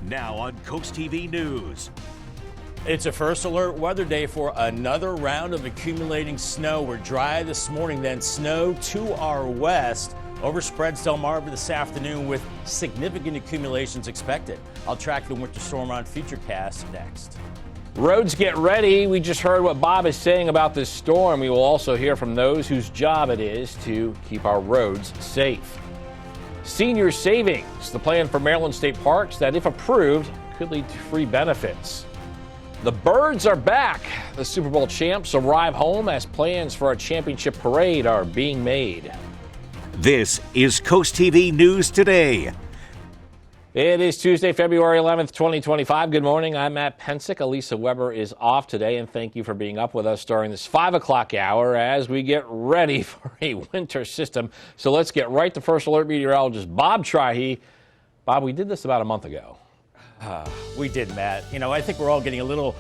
Now on CoastTV News. It's a first alert weather day for another round of accumulating snow. We're dry this morning, then snow to our west overspreads Delmarva this afternoon with significant accumulations expected. I'll track the winter storm on Futurecast next. Roads, get ready. We just heard what Bob is saying about this storm. We will also hear from those whose job it is to keep our roads safe. Senior savings, the plan for Maryland state parks that, if approved, could lead to free benefits. The birds are back. The Super Bowl champs arrive home as plans for a championship parade are being made. This is CoastTV News Today. It is Tuesday, February 11th, 2025. Good morning. I'm Matt Pensick. Elisa Weber is off today, and thank you for being up with us during this 5 o'clock hour as we get ready for a winter system. So let's get right to First Alert meteorologist Bob Trahey. Bob, we did this about a month ago. We did, Matt. You know, I think we're all getting a little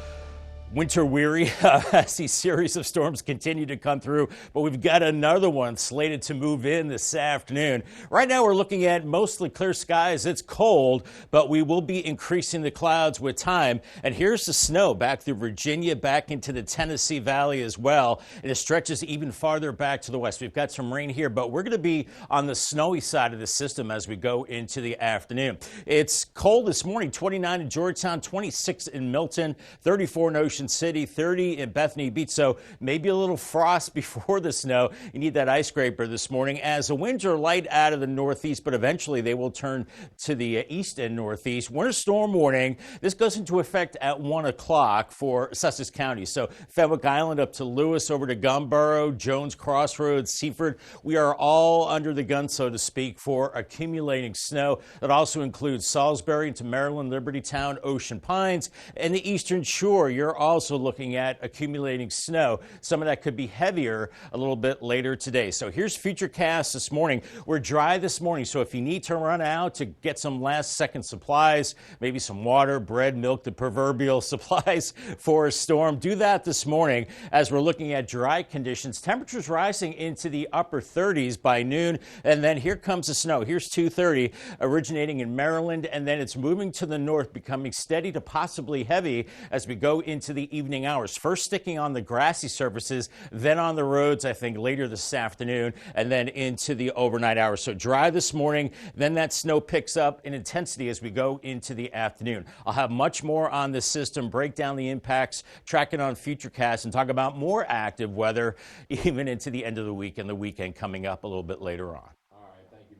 winter weary as these series of storms continue to come through, but we've got another one slated to move in this afternoon. Right now we're looking at mostly clear skies. It's cold, but we will be increasing the clouds with time. And here's the snow back through Virginia, back into the Tennessee Valley as well. And it stretches even farther back to the west. We've got some rain here, but we're going to be on the snowy side of the system as we go into the afternoon. It's cold this morning, 29 in Georgetown, 26 in Milton, 34 in Ocean City, 30 in Bethany Beach. So maybe a little frost before the snow. You need that ice scraper this morning as the winds are light out of the northeast, but eventually they will turn to the east and northeast. Winter storm warning. This goes into effect at 1 o'clock for Sussex County. So Fenwick Island up to Lewis, over to Gumboro, Jones Crossroads, Seaford. We are all under the gun, so to speak, for accumulating snow. That also includes Salisbury into Maryland, Libertytown, Ocean Pines, and the Eastern Shore. You're also looking at accumulating snow. Some of that could be heavier a little bit later today. So here's Futurecast this morning. We're dry this morning, so if you need to run out to get some last-second supplies, maybe some water, bread, milk, the proverbial supplies for a storm, do that this morning as we're looking at dry conditions. Temperatures rising into the upper 30s by noon, and then here comes the snow. Here's 2:30 originating in Maryland, and then it's moving to the north, becoming steady to possibly heavy as we go into the evening hours. First sticking on the grassy surfaces, then on the roads, I think, later this afternoon, and then into the overnight hours. So dry this morning, then that snow picks up in intensity as we go into the afternoon. I'll have much more on this system, break down the impacts, track it on Futurecast, and talk about more active weather even into the end of the week and the weekend coming up a little bit later on.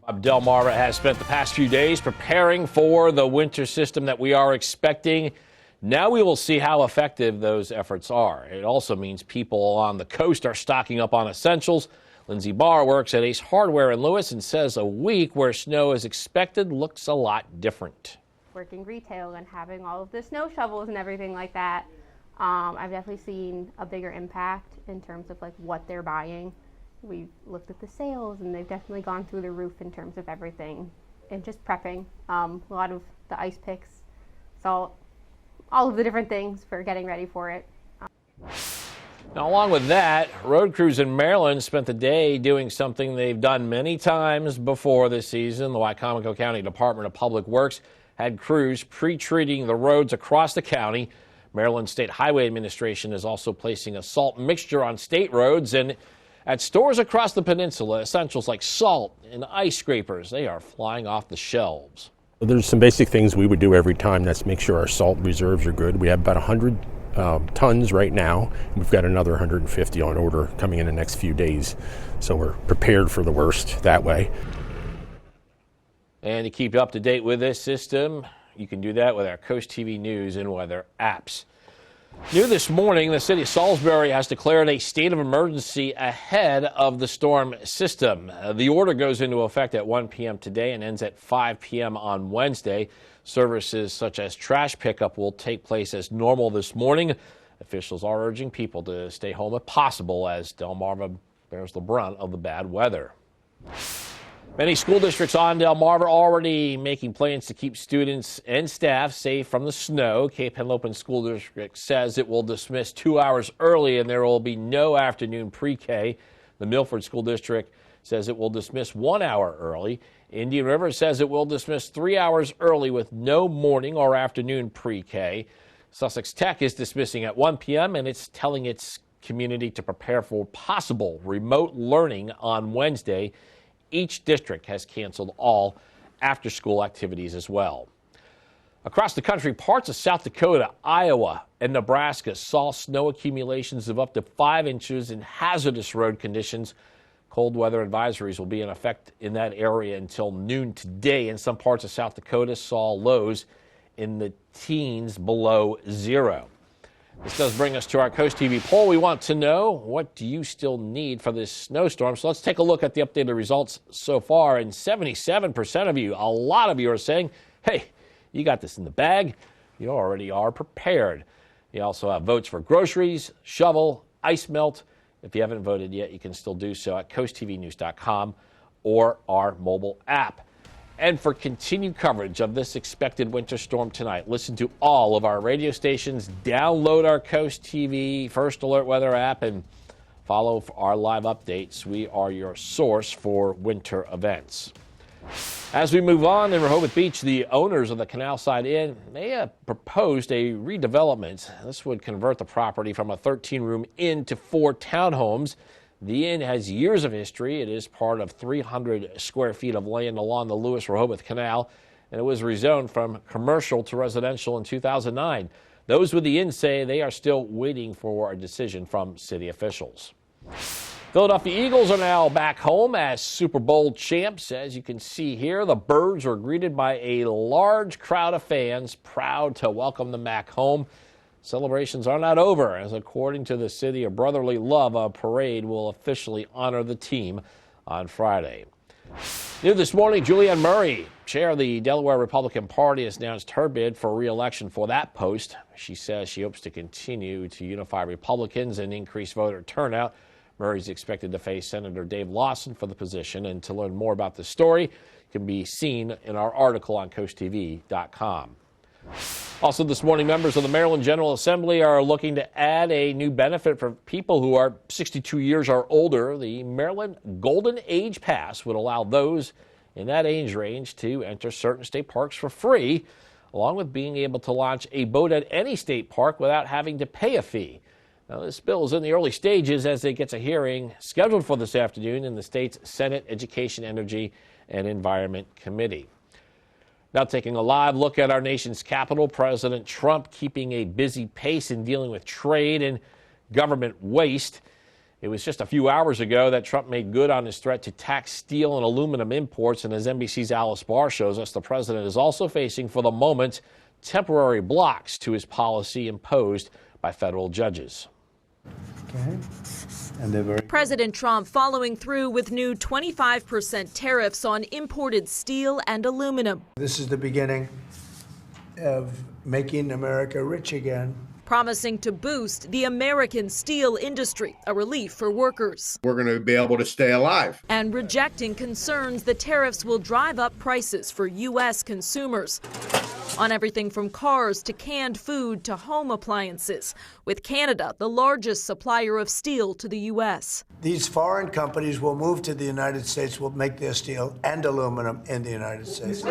Bob, Delmarva has spent the past few days preparing for the winter system that we are expecting. Now we will see how effective those efforts are. It also means people on the coast are stocking up on essentials. Lindsay Barr works at Ace Hardware in Lewis and says a week where snow is expected looks a lot different. Working retail and having all of the snow shovels and everything like that, I've definitely seen a bigger impact in terms of like what they're buying. We've looked at the sales and they've definitely gone through the roof in terms of everything and just prepping. A lot of the ice picks, salt, all of the different things for getting ready for it. Now, along with that, road crews in Maryland spent the day doing something they've done many times before this season. The Wycomico County Department of Public Works had crews pre-treating the roads across the county. Maryland State Highway Administration is also placing a salt mixture on state roads, and at stores across the peninsula, essentials like salt and ice scrapers, they are flying off the shelves. There's some basic things we would do every time. That's make sure our salt reserves are good. We have about 100 tons right now. We've got another 150 on order coming in the next few days. So we're prepared for the worst that way. And to keep up to date with this system, you can do that with our CoastTV News and weather apps. New this morning, the city of Salisbury has declared a state of emergency ahead of the storm system. The order goes into effect at 1 p.m. today and ends at 5 p.m. on Wednesday. Services such as trash pickup will take place as normal this morning. Officials are urging people to stay home if possible as Delmarva bears the brunt of the bad weather. Many school districts on Delmarva are already making plans to keep students and staff safe from the snow. Cape Henlopen School District says it will dismiss 2 hours early and there will be no afternoon pre-K. The Milford School District says it will dismiss 1 hour early. Indian River says it will dismiss 3 hours early with no morning or afternoon pre-K. Sussex Tech is dismissing at 1 p.m. and it's telling its community to prepare for possible remote learning on Wednesday. Each district has canceled all after-school activities as well. Across the country, parts of South Dakota, Iowa, and Nebraska saw snow accumulations of up to 5 inches in hazardous road conditions. Cold weather advisories will be in effect in that area until noon today, and some parts of South Dakota saw lows in the teens below zero. This does bring us to our Coast TV poll. We want to know, what do you still need for this snowstorm? So let's take a look at the updated results so far. And 77% of you, a lot of you, are saying, hey, you got this in the bag. You already are prepared. You also have votes for groceries, shovel, ice melt. If you haven't voted yet, you can still do so at coasttvnews.com or our mobile app. And for continued coverage of this expected winter storm tonight, listen to all of our radio stations, download our Coast TV First Alert Weather app, and follow our live updates. We are your source for winter events. As we move on in Rehoboth Beach, the owners of the Canal Side Inn, they have proposed a redevelopment. This would convert the property from a 13-room inn to 4 townhomes. The inn has years of history. It is part of 300 square feet of land along the Lewis-Rehoboth Canal, and it was rezoned from commercial to residential in 2009. Those with the inn say they are still waiting for a decision from city officials. Philadelphia Eagles are now back home as Super Bowl champs. As you can see here, the Birds were greeted by a large crowd of fans proud to welcome them back home. Celebrations are not over, as according to the City of Brotherly Love, a parade will officially honor the team on Friday. New this morning, Julianne Murray, chair of the Delaware Republican Party, has announced her bid for re-election for that post. She says she hopes to continue to unify Republicans and increase voter turnout. Murray's expected to face Senator Dave Lawson for the position, and to learn more about the story can be seen in our article on CoastTV.com. Also this morning, members of the Maryland General Assembly are looking to add a new benefit for people who are 62 years or older. The Maryland Golden Age Pass would allow those in that age range to enter certain state parks for free, along with being able to launch a boat at any state park without having to pay a fee. Now, this bill is in the early stages as it gets a hearing scheduled for this afternoon in the state's Senate Education, Energy, and Environment Committee. Now taking a live look at our nation's capital, President Trump keeping a busy pace in dealing with trade and government waste. It was just a few hours ago that Trump made good on his threat to tax steel and aluminum imports, and as NBC's Alice Barr shows us, the president is also facing, for the moment, temporary blocks to his policy imposed by federal judges. Okay. President Trump following through with new 25% tariffs on imported steel and aluminum. This is the beginning of making America rich again. Promising to boost the American steel industry, a relief for workers. We're going to be able to stay alive. And rejecting concerns the tariffs will drive up prices for U.S. consumers on everything from cars to canned food to home appliances, with Canada the largest supplier of steel to the U.S. These foreign companies will move to the United States, will make their steel and aluminum in the United States.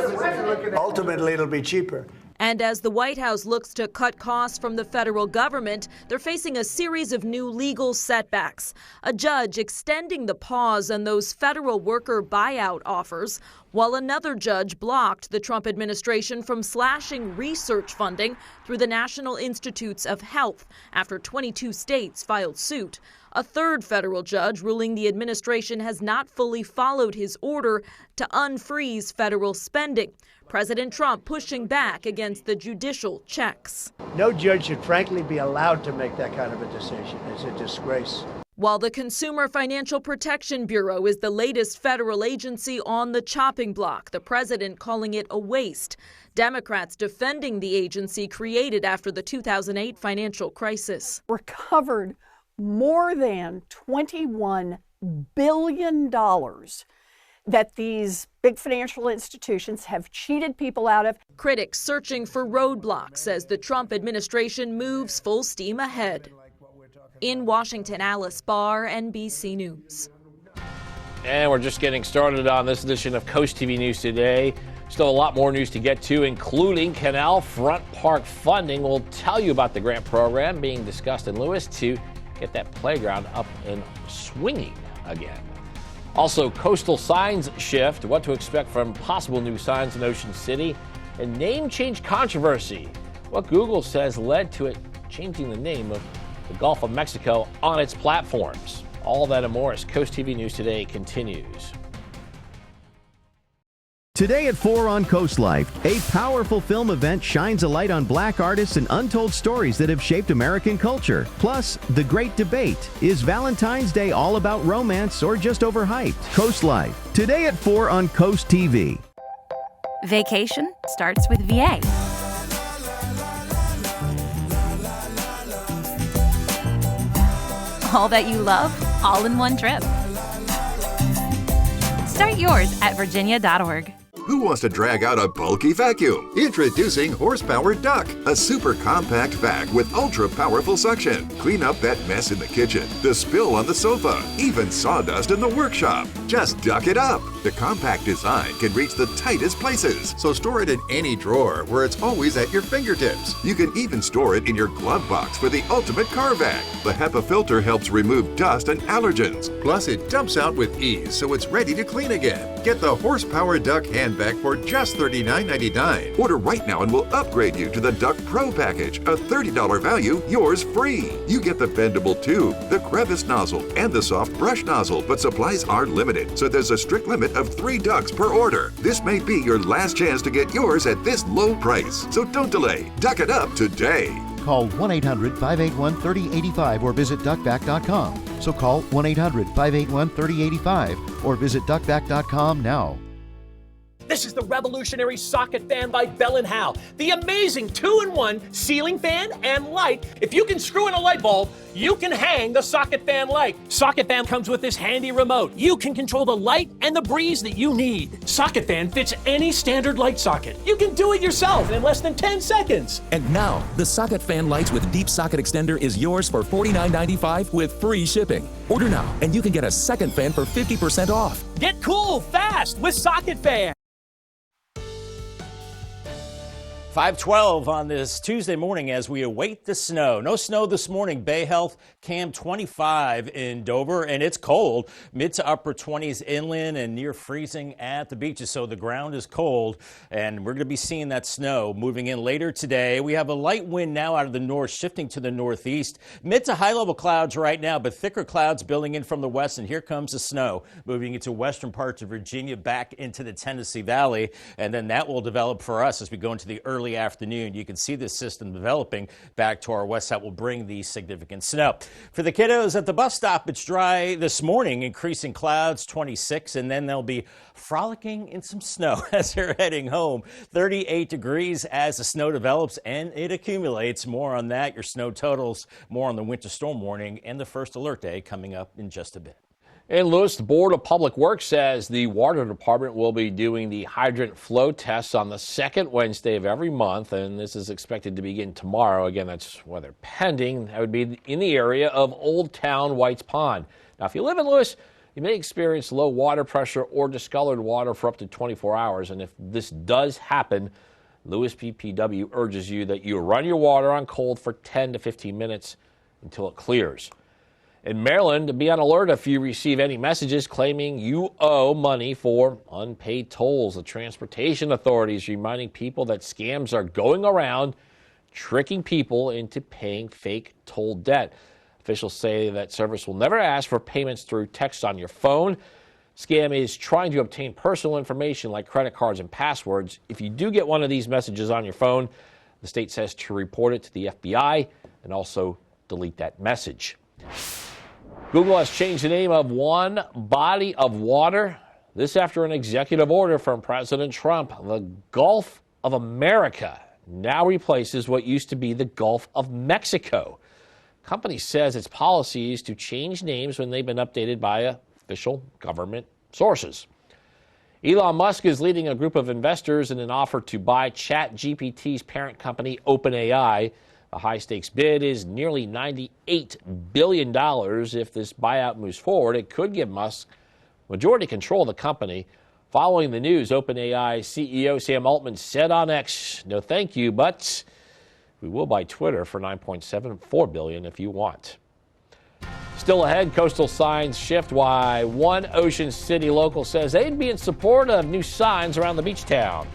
Ultimately, it'll be cheaper. And as the White House looks to cut costs from the federal government, they're facing a series of new legal setbacks. A judge extending the pause on those federal worker buyout offers, while another judge blocked the Trump administration from slashing research funding through the National Institutes of Health after 22 states filed suit. A third federal judge ruling the administration has not fully followed his order to unfreeze federal spending. President Trump pushing back against the judicial checks. No judge should frankly be allowed to make that kind of a decision. It's a disgrace. While the Consumer Financial Protection Bureau is the latest federal agency on the chopping block, the president calling it a waste. Democrats defending the agency created after the 2008 financial crisis. Recovered more than $21 billion that these big financial institutions have cheated people out of. Critics searching for roadblocks as the Trump administration moves full steam ahead. In Washington, Alice Barr, NBC News. And we're just getting started on this edition of Coast TV News Today. Still a lot more news to get to, including Canal Front Park funding. We'll tell you about the grant program being discussed in Lewis to get that playground up and swinging again. Also, coastal signs shift, what to expect from possible new signs in Ocean City, and name change controversy, what Google says led to it changing the name of the Gulf of Mexico on its platforms. All that and more as Coast TV News Today continues. Today at 4 on Coast Life, a powerful film event shines a light on black artists and untold stories that have shaped American culture. Plus, the great debate, is Valentine's Day all about romance or just overhyped? Coast Life, today at 4 on Coast TV. Vacation starts with VA. All that you love, all in one trip. Start yours at virginia.org. Who wants to drag out a bulky vacuum? Introducing Horsepower Duck, a super compact vac with ultra-powerful suction. Clean up that mess in the kitchen, the spill on the sofa, even sawdust in the workshop. Just duck it up. The compact design can reach the tightest places, so store it in any drawer where it's always at your fingertips. You can even store it in your glove box for the ultimate car vac. The HEPA filter helps remove dust and allergens. Plus, it dumps out with ease, so it's ready to clean again. Get the Horsepower Duck hand vac for just $39.99. Order right now and we'll upgrade you to the Duck Pro package, a $30 value, yours free. You get the bendable tube, the crevice nozzle, and the soft brush nozzle, but supplies are limited, so there's a strict limit of 3 ducks per order. This may be your last chance to get yours at this low price, so don't delay. Duck it up today. Call 1-800-581-3085 or visit duckvac.com. So call 1-800-581-3085 or visit duckvac.com now. This is the revolutionary socket fan by Bell & Howell. The amazing 2-in-1 ceiling fan and light. If you can screw in a light bulb, you can hang the socket fan light. Socket fan comes with this handy remote. You can control the light and the breeze that you need. Socket fan fits any standard light socket. You can do it yourself in less than 10 seconds. And now, the socket fan lights with deep socket extender is yours for $49.95 with free shipping. Order now, and you can get a second fan for 50% off. Get cool fast with Socket Fan. 5:12 on this Tuesday morning as we await the snow. No snow this morning. Bay Health Cam 25 in Dover, and it's cold. Mid to upper 20s inland and near freezing at the beaches, so the ground is cold, and we're going to be seeing that snow moving in later today. We have a light wind now out of the north, shifting to the northeast. Mid to high-level clouds right now, but thicker clouds building in from the west, and here comes the snow moving into western parts of Virginia back into the Tennessee Valley, and then that will develop for us as we go into the early afternoon. You can see this system developing back to our west that will bring the significant snow. For the kiddos at the bus stop, it's dry this morning, increasing clouds 26, and then they'll be frolicking in some snow as they're heading home. 38 degrees as the snow develops and it accumulates. More on that, your snow totals, more on the winter storm warning and the first alert day coming up in just a bit. In Lewis, the Board of Public Works says the Water Department will be doing the hydrant flow tests on the second Wednesday of every month, and this is expected to begin tomorrow. Again, that's weather pending. That would be in the area of Old Town White's Pond. Now, if you live in Lewis, you may experience low water pressure or discolored water for up to 24 hours, and if this does happen, Lewis BPW urges you that you run your water on cold for 10 to 15 minutes until it clears. In Maryland, be on alert if you receive any messages claiming you owe money for unpaid tolls. The Transportation Authority is reminding people that scams are going around tricking people into paying fake toll debt. Officials say that service will never ask for payments through text on your phone. Scam is trying to obtain personal information like credit cards and passwords. If you do get one of these messages on your phone, the state says to report it to the FBI and also delete that message. Google has changed the name of one body of water. This after an executive order from President Trump. The Gulf of America now replaces what used to be the Gulf of Mexico. Company says its policy is to change names when they've been updated by official government sources. Elon Musk is leading a group of investors in an offer to buy ChatGPT's parent company, OpenAI. The high-stakes bid is nearly $98 billion. If this buyout moves forward, it could give Musk majority control of the company. Following the news, OpenAI CEO Sam Altman said on X, "No thank you, but we will buy Twitter for $9.74 billion if you want." Still ahead, coastal signs shift. Why one Ocean City local says they'd be in support of new signs around the beach town.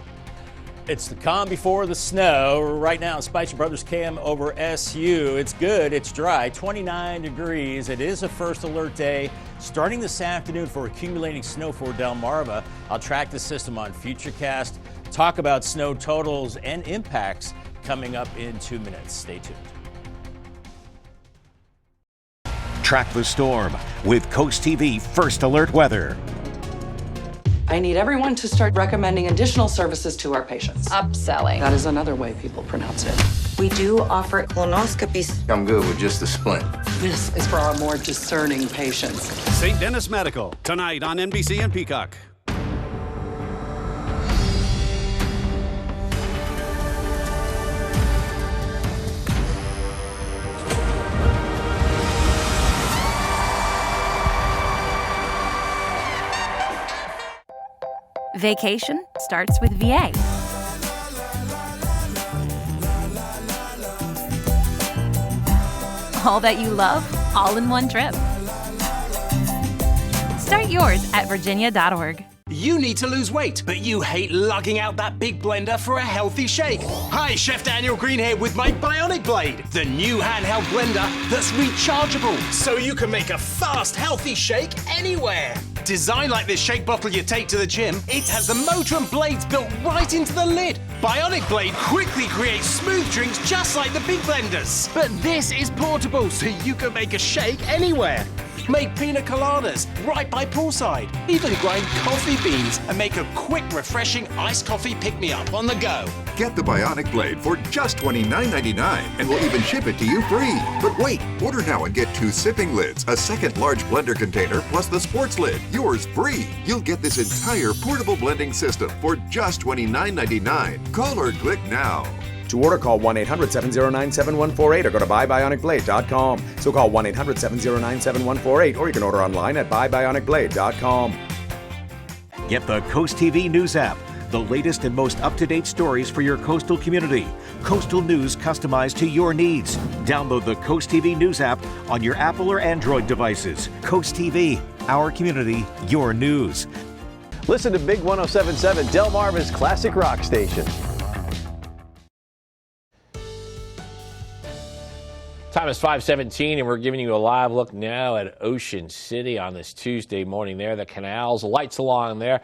It's the calm before the snow. Right now, Spicer Brothers Cam over SU. It's good, it's dry, 29 degrees. It is a first alert day starting this afternoon for accumulating snow for Delmarva. I'll track the system on Futurecast, talk about snow totals and impacts coming up in 2 minutes. Stay tuned. Track the storm with Coast TV First Alert Weather. I need everyone to start recommending additional services to our patients. Upselling. That is another way people pronounce it. We do offer colonoscopies. I'm good with just a splint. This is for our more discerning patients. St. Dennis Medical, tonight on NBC and Peacock. Vacation starts with VA. All that you love, all in one trip. Start yours at virginia.org. You need to lose weight, but you hate lugging out that big blender for a healthy shake. Hi, Chef Daniel Green here with my Bionic Blade, the new handheld blender that's rechargeable, so you can make a fast, healthy shake anywhere. Designed like this shake bottle you take to the gym, it has the motor and blades built right into the lid. Bionic Blade quickly creates smooth drinks just like the big blenders. But this is portable, so you can make a shake anywhere. Make pina coladas right by poolside. Even grind coffee beans and make a quick, refreshing iced coffee pick-me-up on the go. Get the Bionic Blade for just $29.99 and we'll even ship it to you free. But wait, order now and get 2 sipping lids, a second large blender container, plus the sports lid, yours free. You'll get this entire portable blending system for just $29.99. Call or click now. To order, call 1-800-709-7148 or go to buybionicblade.com. So call 1-800-709-7148 or you can order online at buybionicblade.com. Get the Coast TV News app, the latest and most up-to-date stories for your coastal community. Coastal news customized to your needs. Download the Coast TV News app on your Apple or Android devices. Coast TV, our community, your news. Listen to Big 107.7, Delmarva's classic rock station. Time is 5:17, and we're giving you a live look now at Ocean City on this Tuesday morning there. The canals, the lights along there.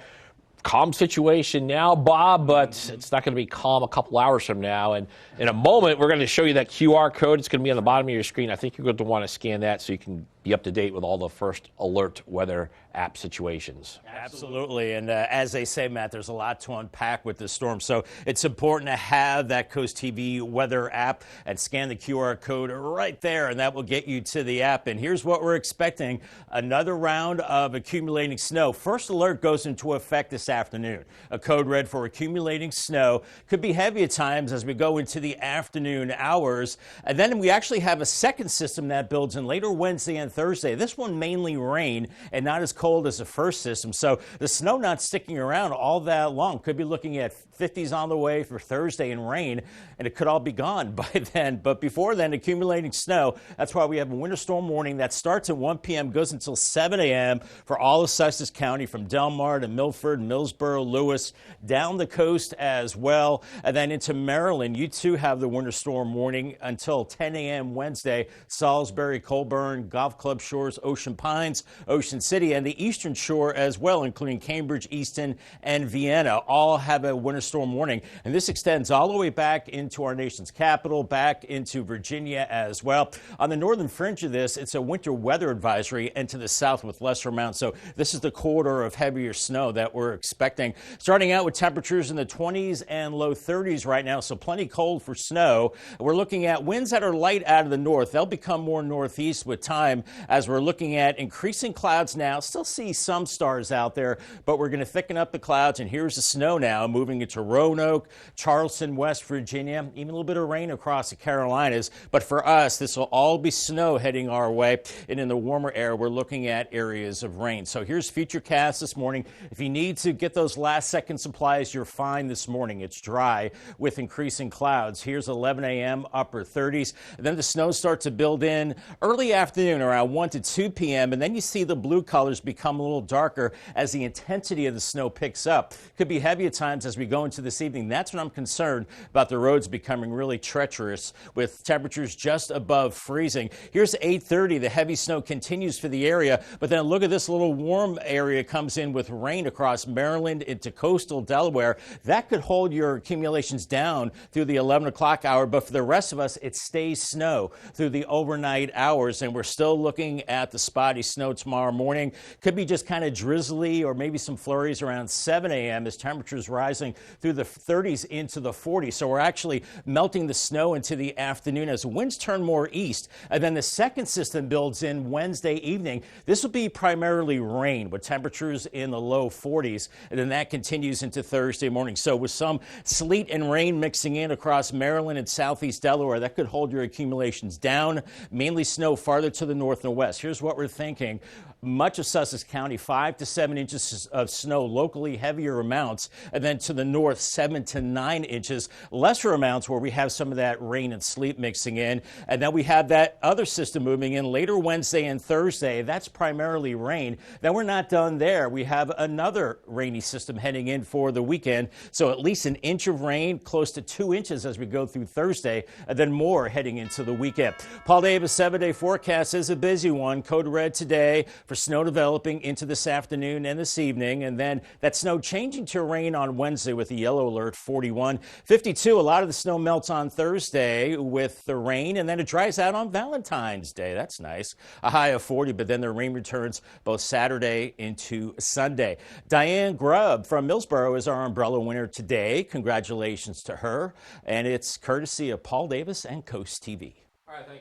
Calm situation now, Bob, but it's not going to be calm a couple hours from now. And in a moment, we're going to show you that QR code. It's going to be on the bottom of your screen. I think you're going to want to scan that so you can be up to date with all the first alert weather app situations. Absolutely. And as they say, Matt, there's a lot to unpack with this storm. So it's important to have that Coast TV weather app and scan the QR code right there, and that will get you to the app. And here's what we're expecting. Another round of accumulating snow. First alert goes into effect this afternoon. A code red for accumulating snow. Could be heavy at times as we go into the afternoon hours. And then we actually have a second system that builds in later Wednesday and Thursday. This one mainly rain and not as cold as the first system. So the snow not sticking around all that long. Could be looking at 50s on the way for Thursday and rain, and it could all be gone by then. But before then, accumulating snow. That's why we have a winter storm warning that starts at 1 p.m., goes until 7 a.m. for all of Sussex County, from Delmarva to Milford, Millsboro, Lewis, down the coast as well. And then into Maryland, you too have the winter storm warning until 10 a.m. Wednesday. Salisbury, Colburn, Golf Club Shores, Ocean Pines, Ocean City, and the Eastern Shore as well, including Cambridge, Easton, and Vienna, all have a winter storm warning. And this extends all the way back into our nation's capital, back into Virginia as well. On the northern fringe of this, it's a winter weather advisory, and to the south with lesser amounts. So this is the corridor of heavier snow that we're expecting. Starting out with temperatures in the 20s and low 30s right now, so plenty cold for snow. We're looking at winds that are light out of the north. They'll become more northeast with time as we're looking at increasing clouds now. Still see some stars out there, but we're going to thicken up the clouds. And here's the snow now moving into Roanoke, Charleston, West Virginia, even a little bit of rain across the Carolinas. But for us, this will all be snow heading our way. And in the warmer air, we're looking at areas of rain. So here's Futurecast this morning. If you need to get those last second supplies, you're fine this morning. It's dry with increasing clouds. Here's 11 a.m., upper 30s. And then the snow starts to build in early afternoon around 1 to 2 p.m. And then you see the blue colors become a little darker as the intensity of the snow picks up. Could be heavy at times as we go into this evening. That's when I'm concerned about the roads becoming really treacherous with temperatures just above freezing. Here's 8:30. The heavy snow continues for the area, but then look at this little warm area comes in with rain across Maryland into coastal Delaware. That could hold your accumulations down through the 11 o'clock hour, but for the rest of us, it stays snow through the overnight hours, and we're still looking at the spotty snow tomorrow morning. Could be just kind of drizzly or maybe some flurries around 7 a.m. as temperatures rising through the 30s into the 40s. So we're actually melting the snow into the afternoon as winds turn more east. And then the second system builds in Wednesday evening. This will be primarily rain with temperatures in the low 40s. And then that continues into Thursday morning. So with some sleet and rain mixing in across Maryland and southeast Delaware, that could hold your accumulations down. Mainly snow farther to the north and west. Here's what we're thinking. Much of Sussex County, 5 to 7 inches of snow, locally heavier amounts, and then to the north, 7 to 9 inches, lesser amounts where we have some of that rain and sleet mixing in. And then we have that other system moving in later Wednesday and Thursday. That's primarily rain. Then we're not done there. We have another rainy system heading in for the weekend. So at least an inch of rain, close to 2 inches as we go through Thursday, and then more heading into the weekend. Paul Davis' 7-day forecast is a busy one. Code red today for snow developing into this afternoon and this evening, and then that snow changing to rain on Wednesday with a yellow alert, 41. 52, a lot of the snow melts on Thursday with the rain, and then it dries out on Valentine's Day. That's nice. A high of 40, but then the rain returns both Saturday into Sunday. Diane Grubb from Millsboro is our umbrella winner today. Congratulations to her, and it's courtesy of Paul Davis and Coast TV.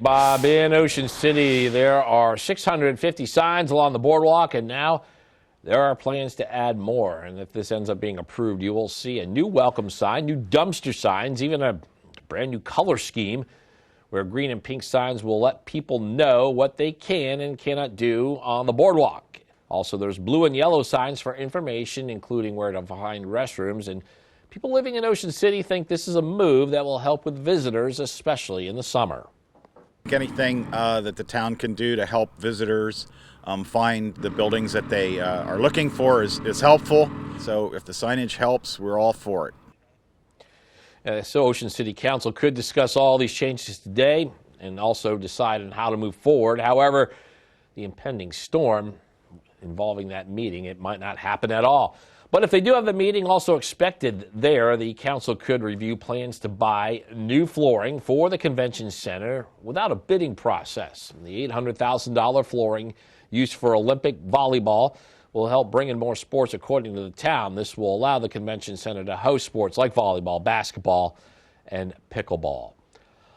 Bob, in Ocean City, there are 650 signs along the boardwalk, and now there are plans to add more. And if this ends up being approved, you will see a new welcome sign, new dumpster signs, even a brand new color scheme where green and pink signs will let people know what they can and cannot do on the boardwalk. Also, there's blue and yellow signs for information, including where to find restrooms. And people living in Ocean City think this is a move that will help with visitors, especially in the summer. Anything that the town can do to help visitors find the buildings that they are looking for is helpful. So if the signage helps, we're all for it. So Ocean City Council could discuss all these changes today and also decide on how to move forward. However, the impending storm involving that meeting, it might not happen at all. But if they do have the meeting also expected there, the council could review plans to buy new flooring for the convention center without a bidding process. The $800,000 flooring used for Olympic volleyball will help bring in more sports according to the town. This will allow the convention center to host sports like volleyball, basketball, and pickleball.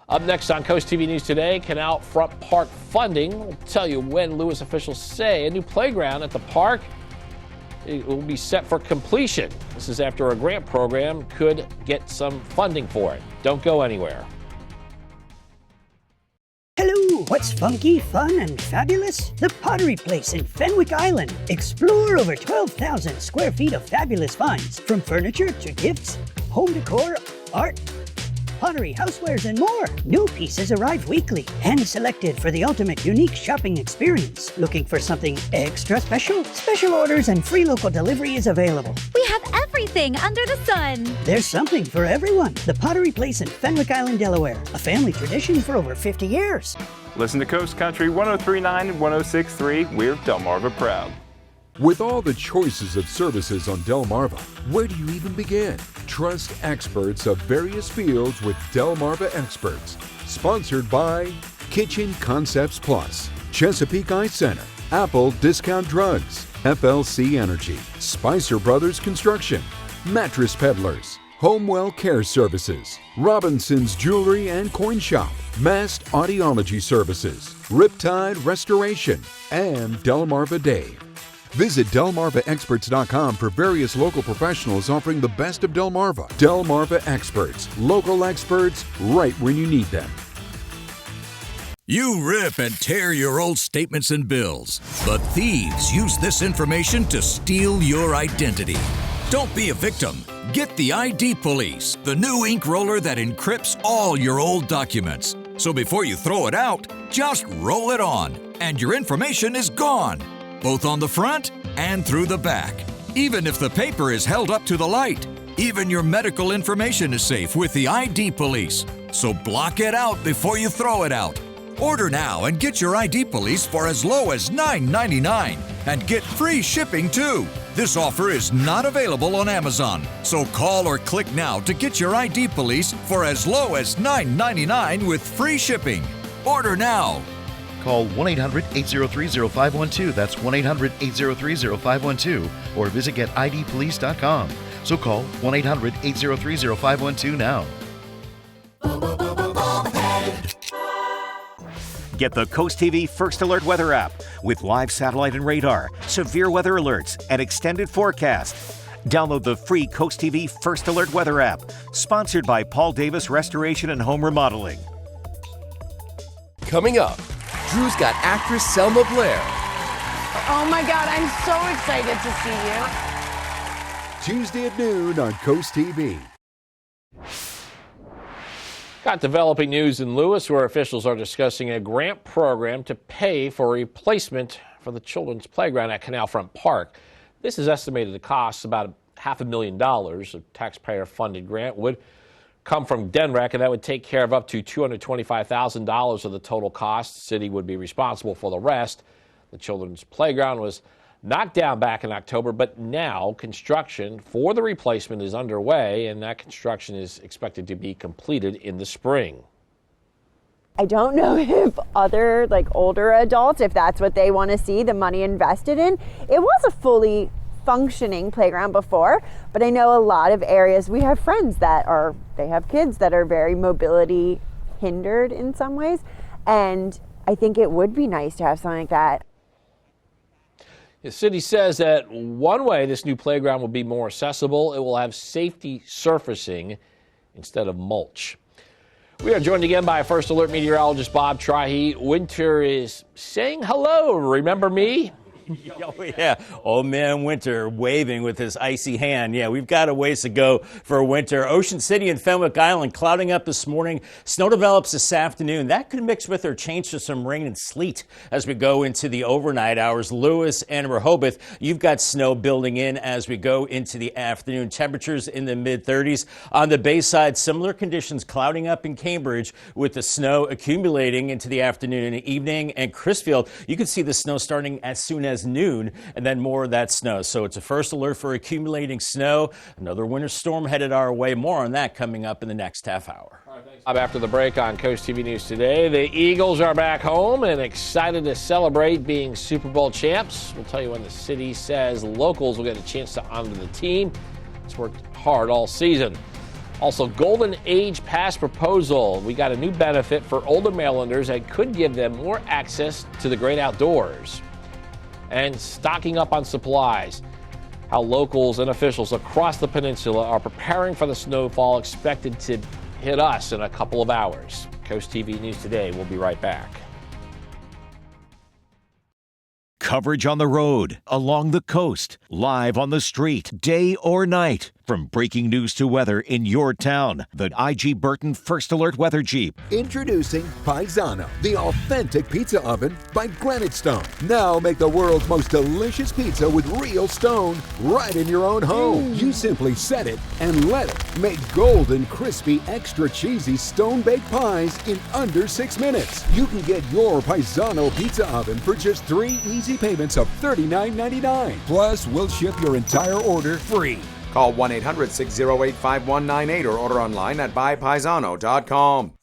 Up next on Coast TV News Today, Canal Front Park funding. We'll tell you when Lewis officials say a new playground at the park it will be set for completion. This is after a grant program could get some funding for it. Don't go anywhere. Hello, what's funky, fun, and fabulous? The Pottery Place in Fenwick Island. Explore over 12,000 square feet of fabulous finds, from furniture to gifts, home decor, art, pottery, housewares, and more. New pieces arrive weekly, hand-selected for the ultimate unique shopping experience. Looking for something extra special? Special orders and free local delivery is available. We have everything under the sun. There's something for everyone. The Pottery Place in Fenwick Island, Delaware. A family tradition for over 50 years. Listen to Coast Country 103.9 and 106.3. We're Delmarva proud. With all the choices of services on Delmarva, where do you even begin? Trust experts of various fields with Delmarva Experts. Sponsored by Kitchen Concepts Plus, Chesapeake Eye Center, Apple Discount Drugs, FLC Energy, Spicer Brothers Construction, Mattress Peddlers, Homewell Care Services, Robinson's Jewelry and Coin Shop, Mast Audiology Services, Riptide Restoration, and Delmarva Dave. Visit DelmarvaExperts.com for various local professionals offering the best of Delmarva. Delmarva Experts, local experts right when you need them. You rip and tear your old statements and bills, but thieves use this information to steal your identity. Don't be a victim. Get the ID Police, the new ink roller that encrypts all your old documents. So before you throw it out, just roll it on, and your information is gone, both on the front and through the back. Even if the paper is held up to the light, even your medical information is safe with the ID Police. So block it out before you throw it out. Order now and get your ID Police for as low as $9.99 and get free shipping too. This offer is not available on Amazon, so call or click now to get your ID Police for as low as $9.99 with free shipping. Order now. Call 1-800-803-0512. That's 1-800-803-0512. Or visit getidpolice.com. So call 1-800-803-0512 now. Get the Coast TV First Alert Weather app with live satellite and radar, severe weather alerts, and extended forecast. Download the free Coast TV First Alert Weather app, sponsored by Paul Davis Restoration and Home Remodeling. Coming up, Drew's got actress Selma Blair. Oh my God, I'm so excited to see you. Tuesday at noon on Coast TV. Got developing news in Lewis, where officials are discussing a grant program to pay for a replacement for the children's playground at Canal Front Park. This is estimated to cost about $500,000. A taxpayer-funded grant would come from DENREC, and that would take care of up to $225,000 of the total cost. The city would be responsible for the rest. The children's playground was knocked down back in October, but now construction for the replacement is underway, and that construction is expected to be completed in the spring. I don't know if other older adults, if that's what they want to see the money invested in. It was a fully functioning playground before, but I know a lot of areas, we have friends that they have kids that are very mobility hindered in some ways, and I think it would be nice to have something like that. The city says that one way this new playground will be more accessible, it will have safety surfacing instead of mulch. We are joined again by First Alert meteorologist Bob Trahey. Winter is saying hello. Remember me? Oh, yeah. Old man Winter waving with his icy hand. Yeah, we've got a ways to go for winter. Ocean City and Fenwick Island clouding up this morning. Snow develops this afternoon. That could mix with or change to some rain and sleet as we go into the overnight hours. Lewis and Rehoboth, you've got snow building in as we go into the afternoon. Temperatures in the mid-30s. On the Bayside, similar conditions clouding up in Cambridge with the snow accumulating into the afternoon and evening. And Crisfield, you can see the snow starting as soon as noon, and then more of that snow. So it's a first alert for accumulating snow. Another winter storm headed our way. More on that coming up in the next half hour. After the break on Coast TV News today, the Eagles are back home and excited to celebrate being Super Bowl champs. We'll tell you when the city says locals will get a chance to honor the team. It's worked hard all season. Also, Golden Age Pass proposal. We got a new benefit for older Marylanders that could give them more access to the great outdoors. And stocking up on supplies. How locals and officials across the peninsula are preparing for the snowfall expected to hit us in a couple of hours. Coast TV News Today. We'll be right back. Coverage on the road, along the coast, live on the street, day or night. From breaking news to weather in your town, the IG Burton First Alert Weather Jeep. Introducing Paisano, the authentic pizza oven by Granite Stone. Now make the world's most delicious pizza with real stone right in your own home. You simply set it and let it make golden, crispy, extra cheesy stone-baked pies in under 6 minutes. You can get your Paisano pizza oven for just 3 easy payments of $39.99. Plus, we'll ship your entire order free. Call 1-800-608-5198 or order online at buypaisano.com.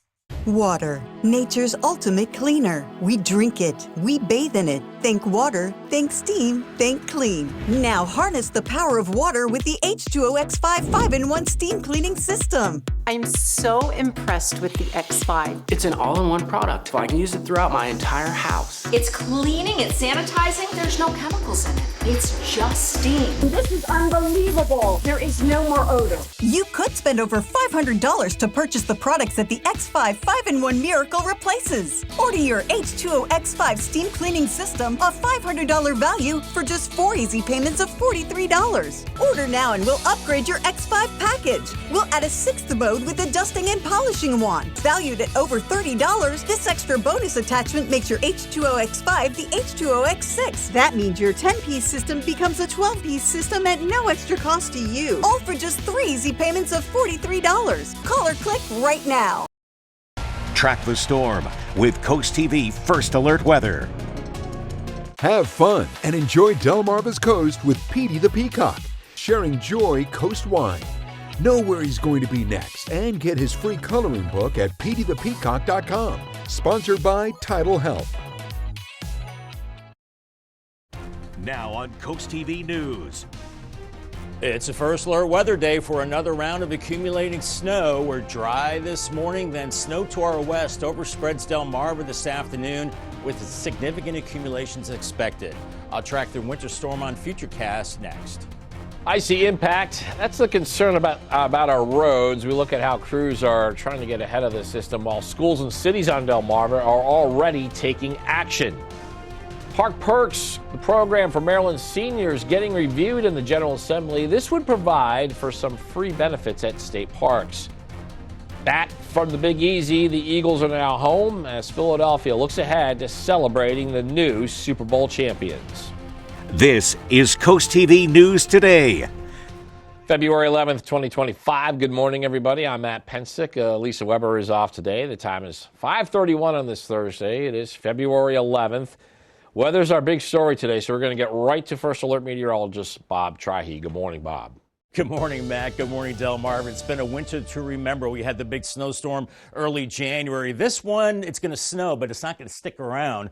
Water, nature's ultimate cleaner. We drink it, we bathe in it, Think water, think steam, think clean. Now harness the power of water with the H2O X5 5-in-1 steam cleaning system. I'm so impressed with the X5. It's an all-in-one product. I can use it throughout my entire house. It's cleaning, it's sanitizing, there's no chemicals in it. It's just steam. This is unbelievable. There is no more odor. You could spend over $500 to purchase the products that the X5 5-in-1 Miracle replaces. Order your H2O X5 steam cleaning system, a $500 value, for just 4 easy payments of $43. Order now and we'll upgrade your X5 package. We'll add a 6th mode with a dusting and polishing wand. Valued at over $30, this extra bonus attachment makes your H2O X5 the H2O X6. That means your 10-piece system becomes a 12-piece system at no extra cost to you. All for just 3 easy payments of $43. Call or click right now. Track the storm with Coast TV First Alert Weather. Have fun and enjoy Delmarva's coast with Petey the Peacock, sharing joy coastwide. Know where he's going to be next and get his free coloring book at peteythepeacock.com. Sponsored by Tidal Health. Now on Coast TV News. It's a First Alert weather day for another round of accumulating snow. We're dry this morning, then snow to our west overspreads Delmarva this afternoon with significant accumulations expected. I'll track the winter storm on Futurecast next. Icy impact. That's the concern about our roads. We look at how crews are trying to get ahead of the system while schools and cities on Delmarva are already taking action. Park Perks, the program for Maryland seniors, getting reviewed in the General Assembly. This would provide for some free benefits at state parks. Back from the Big Easy, the Eagles are now home as Philadelphia looks ahead to celebrating the new Super Bowl champions. This is Coast TV News Today. February 11th, 2025. Good morning, everybody. I'm Matt Pensick. Lisa Weber is off today. The time is 5:31 on this Thursday. It is February 11th. Weather's our big story today, so we're going to get right to First Alert meteorologist Bob Trihey. Good morning, Bob. Good morning, Matt. Good morning, Delmarva. It's been a winter to remember. We had the big snowstorm early January. This one, it's going to snow, but it's not going to stick around.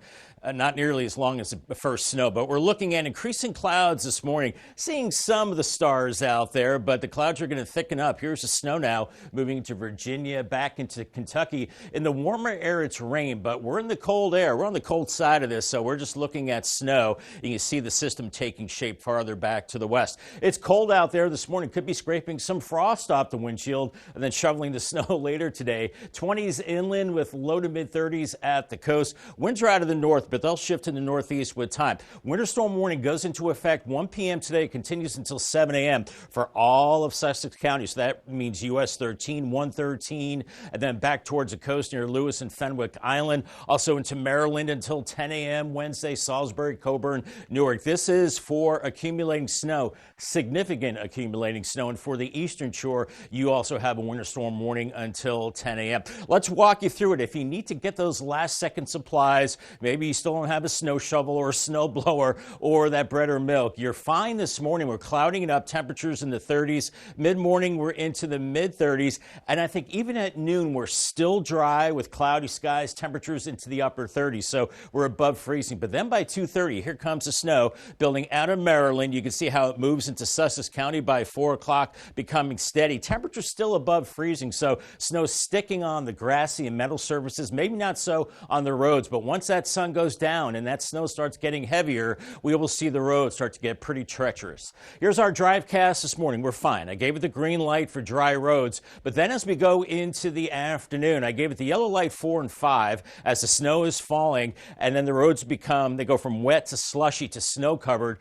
Not nearly as long as the first snow, but we're looking at increasing clouds this morning, seeing some of the stars out there, but the clouds are going to thicken up. Here's the snow now moving into Virginia, back into Kentucky. In the warmer air, it's rain, but we're in the cold air. We're on the cold side of this, so we're just looking at snow. You can see the system taking shape farther back to the west. It's cold out there this morning. Could be scraping some frost off the windshield and then shoveling the snow later today. 20s inland with low to mid 30s at the coast. Winds are out of the north, but they'll shift to the northeast with time. Winter storm warning goes into effect 1 p.m. today, continues until 7 a.m. for all of Sussex County. So that means US 13, 113, and then back towards the coast near Lewis and Fenwick Island. Also into Maryland until 10 a.m. Wednesday, Salisbury, Coburn, Newark. This is for accumulating snow, significant accumulating snow. And for the eastern shore, you also have a winter storm warning until 10 a.m. Let's walk you through it. If you need to get those last second supplies, maybe you still don't have a snow shovel or a snow blower or that bread or milk, you're fine this morning. We're clouding it up, temperatures in the 30s. Mid-morning, we're into the mid-30s. And I think even at noon, we're still dry with cloudy skies, temperatures into the upper 30s. So we're above freezing. But then by 2:30, here comes the snow building out of Maryland. You can see how it moves into Sussex County by 4 o'clock, becoming steady. Temperatures still above freezing. So snow sticking on the grassy and metal surfaces, maybe not so on the roads. But once that sun goes down and that snow starts getting heavier, we will see the roads start to get pretty treacherous. Here's our drive cast this morning. We're fine. I gave it the green light for dry roads, but then as we go into the afternoon, I gave it the yellow light 4 and 5 as the snow is falling, and then the roads they go from wet to slushy to snow covered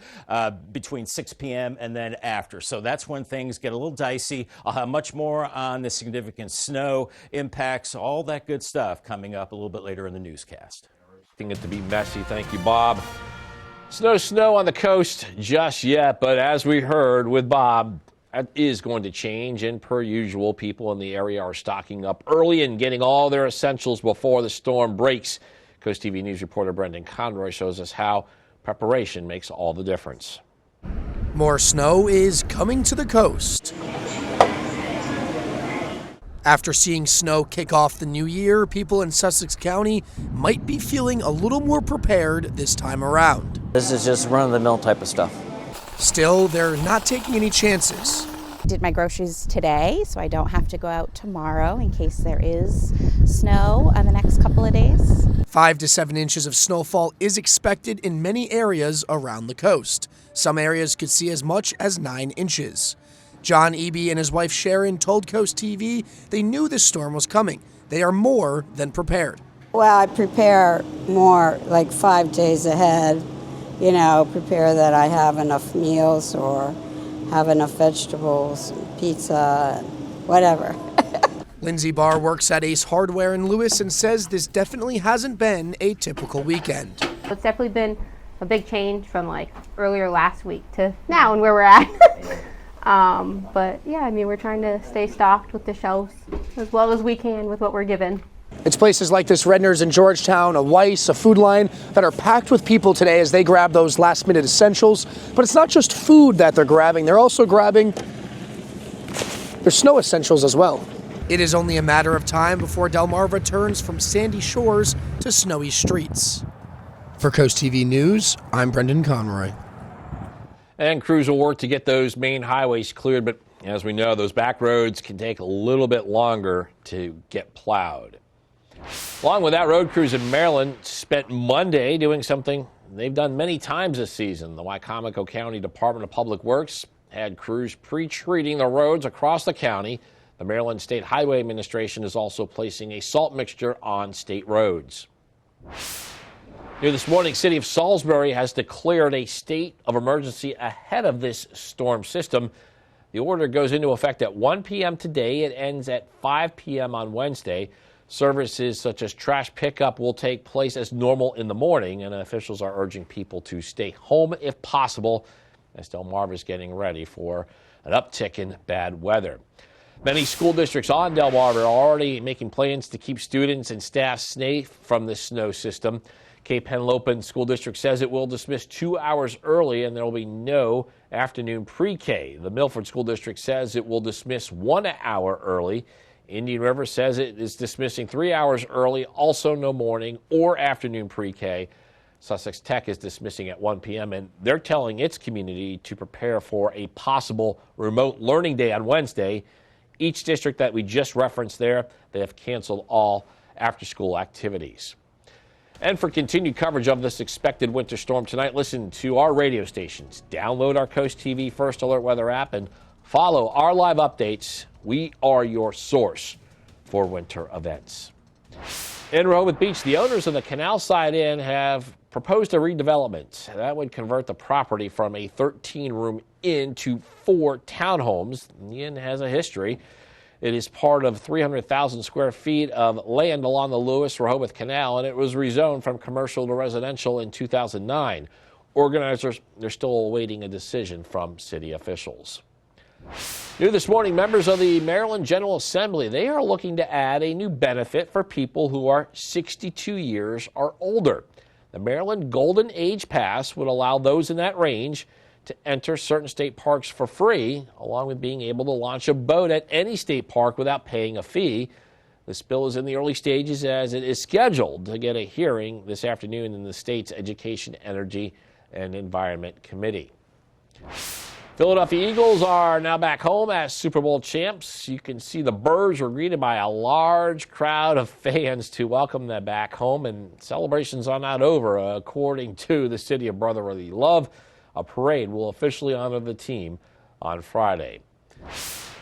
between 6 p.m. and then after. So that's when things get a little dicey. I'll have much more on the significant snow impacts, all that good stuff coming up a little bit later in the newscast. It to be messy. Thank you, Bob. Snow on the coast just yet, but as we heard with Bob, that is going to change, and per usual, people in the area are stocking up early and getting all their essentials before the storm breaks. Coast TV News reporter Brendan Conroy shows us how preparation makes all the difference. More snow is coming to the coast. After seeing snow kick off the new year, people in Sussex County might be feeling a little more prepared this time around. This is just run-of-the-mill type of stuff. Still, they're not taking any chances. I did my groceries today, so I don't have to go out tomorrow in case there is snow on the next couple of days. 5 to 7 inches of snowfall is expected in many areas around the coast. Some areas could see as much as 9 inches. John Eby and his wife Sharon told CoastTV they knew this storm was coming. They are more than prepared. Well, I prepare more like 5 days ahead, prepare that I have enough meals or have enough vegetables, pizza, whatever. Lindsay Barr works at Ace Hardware in Lewis and says this definitely hasn't been a typical weekend. It's definitely been a big change from like earlier last week to now and where we're at. But yeah, we're trying to stay stocked with the shelves as well as we can with what we're given. It's places like this Redner's in Georgetown, a Weiss, a Food Line that are packed with people today as they grab those last-minute essentials. But it's not just food that they're grabbing. They're also grabbing their snow essentials as well. It is only a matter of time before Delmarva turns from sandy shores to snowy streets. For CoastTV News, I'm Brendan Conroy. And crews will work to get those main highways cleared, but as we know, those back roads can take a little bit longer to get plowed. Along with that, road crews in Maryland spent Monday doing something they've done many times this season. The Wycomico County Department of Public Works had crews pre-treating the roads across the county. The Maryland State Highway Administration is also placing a salt mixture on state roads. New this morning, City of Salisbury has declared a state of emergency ahead of this storm system. The order goes into effect at 1 p.m. today. It ends at 5 p.m. on Wednesday. Services such as trash pickup will take place as normal in the morning, and officials are urging people to stay home if possible, as Delmarva is getting ready for an uptick in bad weather. Many school districts on Delmarva are already making plans to keep students and staff safe from this snow system. Cape Henlopen School District says it will dismiss 2 hours early and there will be no afternoon pre-K. The Milford School District says it will dismiss 1 hour early. Indian River says it is dismissing 3 hours early, also no morning or afternoon pre-K. Sussex Tech is dismissing at 1 p.m. and they're telling its community to prepare for a possible remote learning day on Wednesday. Each district that we just referenced there, they have canceled all after-school activities. And for continued coverage of this expected winter storm tonight, listen to our radio stations. Download our CoastTV First Alert Weather app and follow our live updates. We are your source for winter events. In Rehoboth Beach, the owners of the Canal Side Inn have proposed a redevelopment. That would convert the property from a 13-room inn to 4 townhomes. The inn has a history. It is part of 300,000 square feet of land along the Lewis-Rehoboth Canal, and it was rezoned from commercial to residential in 2009. Organizers are still awaiting a decision from city officials. New this morning, members of the Maryland General Assembly, they are looking to add a new benefit for people who are 62 years or older. The Maryland Golden Age Pass would allow those in that range to enter certain state parks for free, along with being able to launch a boat at any state park without paying a fee. This bill is in the early stages as it is scheduled to get a hearing this afternoon in the state's Education, Energy, and Environment Committee. Philadelphia Eagles are now back home as Super Bowl champs. You can see the Birds were greeted by a large crowd of fans to welcome them back home, and celebrations are not over. According to the City of Brotherly Love, a parade will officially honor the team on Friday.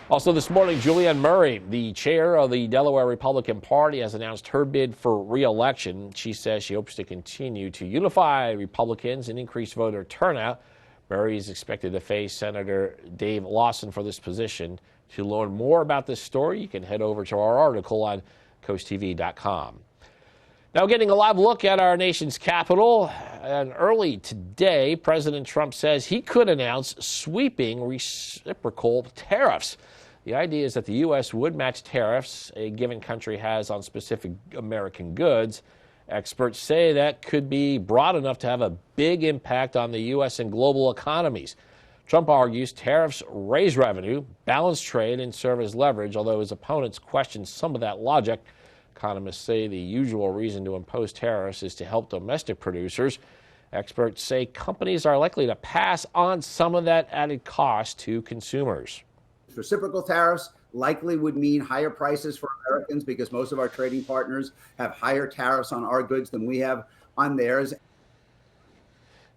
Also this morning, Julianne Murray, the chair of the Delaware Republican Party, has announced her bid for re-election. She says she hopes to continue to unify Republicans and increase voter turnout. Murray is expected to face Senator Dave Lawson for this position. To learn more about this story, you can head over to our article on CoastTV.com. Now getting a live look at our nation's capital, and early today, President Trump says he could announce sweeping reciprocal tariffs. The idea is that the U.S. would match tariffs a given country has on specific American goods. Experts say that could be broad enough to have a big impact on the U.S. and global economies. Trump argues tariffs raise revenue, balance trade, and serve as leverage, although his opponents question some of that logic. Economists say the usual reason to impose tariffs is to help domestic producers. Experts say companies are likely to pass on some of that added cost to consumers. Reciprocal tariffs likely would mean higher prices for Americans because most of our trading partners have higher tariffs on our goods than we have on theirs.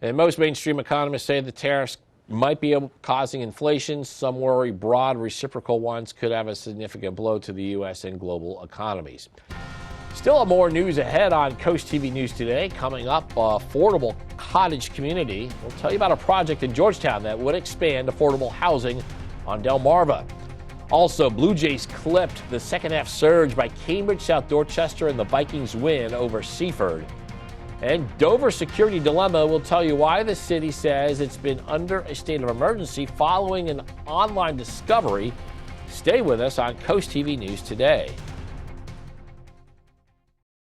And most mainstream economists say the tariffs might be causing inflation. Some worry broad reciprocal ones could have a significant blow to the U.S. and global economies. Still more news ahead on Coast TV News Today. Coming up, affordable cottage community. We'll tell you about a project in Georgetown that would expand affordable housing on Delmarva. Also, Blue Jays clipped the second-half surge by Cambridge, South Dorchester, and the Vikings win over Seaford. And Dover security dilemma will tell you why the city says it's been under a state of emergency following an online discovery. Stay with us on Coast TV News Today.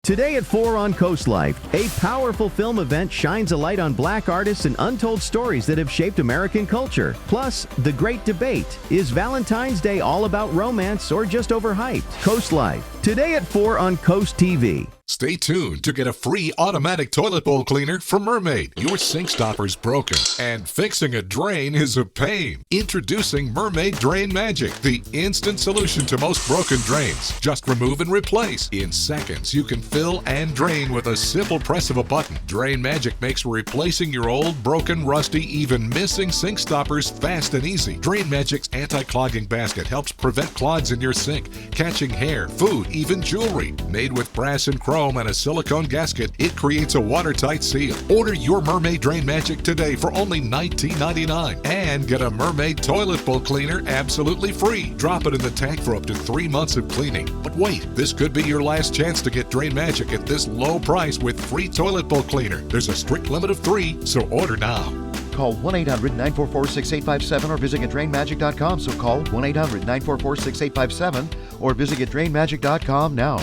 Today at 4 on Coast Life, a powerful film event shines a light on black artists and untold stories that have shaped American culture. Plus, the great debate. Is Valentine's Day all about romance or just overhyped? Coast Life, today at 4 on Coast TV. Stay tuned to get a free automatic toilet bowl cleaner from Mermaid. Your sink stopper's broken, and fixing a drain is a pain. Introducing Mermaid Drain Magic, the instant solution to most broken drains. Just remove and replace. In seconds, you can fill and drain with a simple press of a button. Drain Magic makes replacing your old, broken, rusty, even missing sink stoppers fast and easy. Drain Magic's anti-clogging basket helps prevent clogs in your sink, catching hair, food, even jewelry. Made with brass and chrome and a silicone gasket, it creates a watertight seal. Order your Mermaid Drain Magic today for only $19.99 and get a Mermaid toilet bowl cleaner absolutely free. Drop it in the tank for up to 3 months of cleaning. But wait, this could be your last chance to get Drain Magic at this low price with free toilet bowl cleaner. There's a strict limit of 3, so order now. Call 1-800-944-6857 or visit GetDrainMagic.com. So call 1-800-944-6857 or visit GetDrainMagic.com now.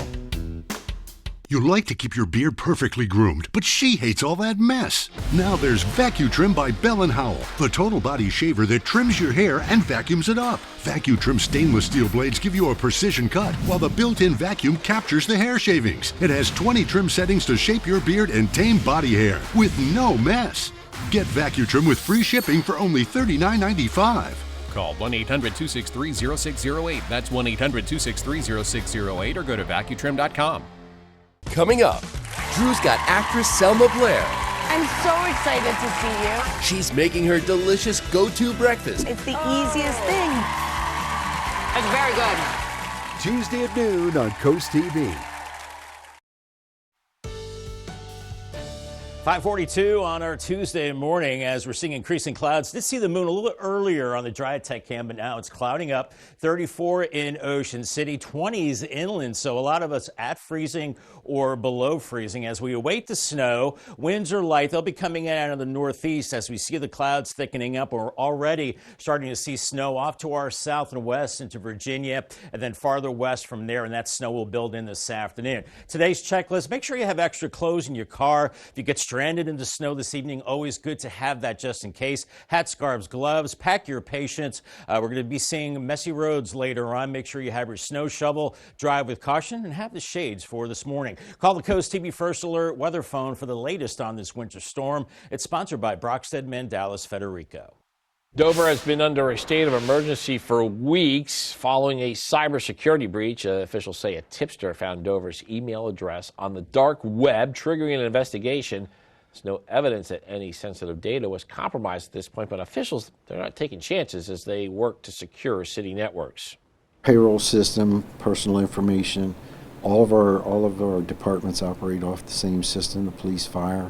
You like to keep your beard perfectly groomed, but she hates all that mess. Now there's VacuTrim by Bell & Howell, the total body shaver that trims your hair and vacuums it up. VacuTrim stainless steel blades give you a precision cut, while the built-in vacuum captures the hair shavings. It has 20 trim settings to shape your beard and tame body hair with no mess. Get VacuTrim with free shipping for only $39.95. Call 1-800-263-0608. That's 1-800-263-0608 or go to VacuTrim.com. Coming up, Drew's got actress Selma Blair. I'm so excited to see you. She's making her delicious go-to breakfast. It's the easiest thing. It's very good. Tuesday at noon on Coast TV. 5:42 on our Tuesday morning as we're seeing increasing clouds. Did see the moon a little bit earlier on the dry tech cam, but now it's clouding up. 34 in Ocean City, 20s inland. So a lot of us at freezing or below freezing as we await the snow. Winds are light. They'll be coming in out of the northeast as we see the clouds thickening up. We're already starting to see snow off to our south and west into Virginia and then farther west from there. And that snow will build in this afternoon. Today's checklist, make sure you have extra clothes in your car. If you get stranded in the snow this evening, always good to have that just in case. Hat, scarves, gloves, pack your patience. We're going to be seeing messy roads later on. Make sure you have your snow shovel, drive with caution, and have the shades for this morning. Call the Coast TV First Alert weather phone for the latest on this winter storm. It's sponsored by Brockstead Mandalis Federico. Dover has been under a state of emergency for weeks following a cybersecurity breach. Officials say a tipster found Dover's email address on the dark web, triggering an investigation. There's no evidence that any sensitive data was compromised at this point, but officials, they're not taking chances as they work to secure city networks. Payroll system, personal information, all of our departments operate off the same system, the police, fire,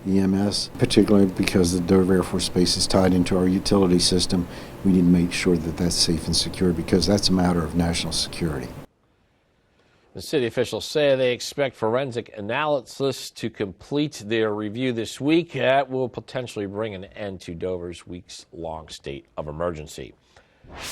EMS, particularly because the Dover Air Force Base is tied into our utility system. We need to make sure that that's safe and secure because that's a matter of national security. The city officials say they expect forensic analysis to complete their review this week. That will potentially bring an end to Dover's weeks-long state of emergency.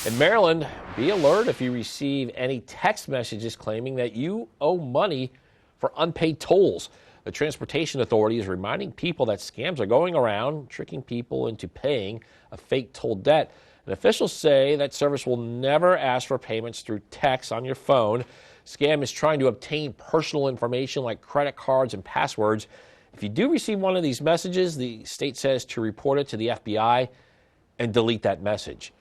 In Maryland, be alert if you receive any text messages claiming that you owe money for unpaid tolls. The Transportation Authority is reminding people that scams are going around, tricking people into paying a fake toll debt. And officials say that service will never ask for payments through text on your phone. Scam is trying to obtain personal information like credit cards and passwords. If you do receive one of these messages, the state says to report it to the FBI and delete that message.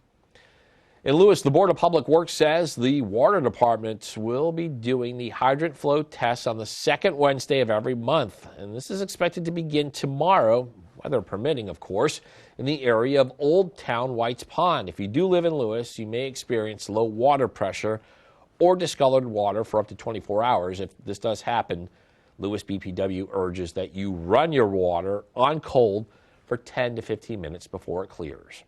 In Lewis, the Board of Public Works says the water department will be doing the hydrant flow tests on the second Wednesday of every month. And this is expected to begin tomorrow, weather permitting, of course, in the area of Old Town White's Pond. If you do live in Lewis, you may experience low water pressure or discolored water for up to 24 hours. If this does happen, Lewis BPW urges that you run your water on cold for 10 to 15 minutes before it clears.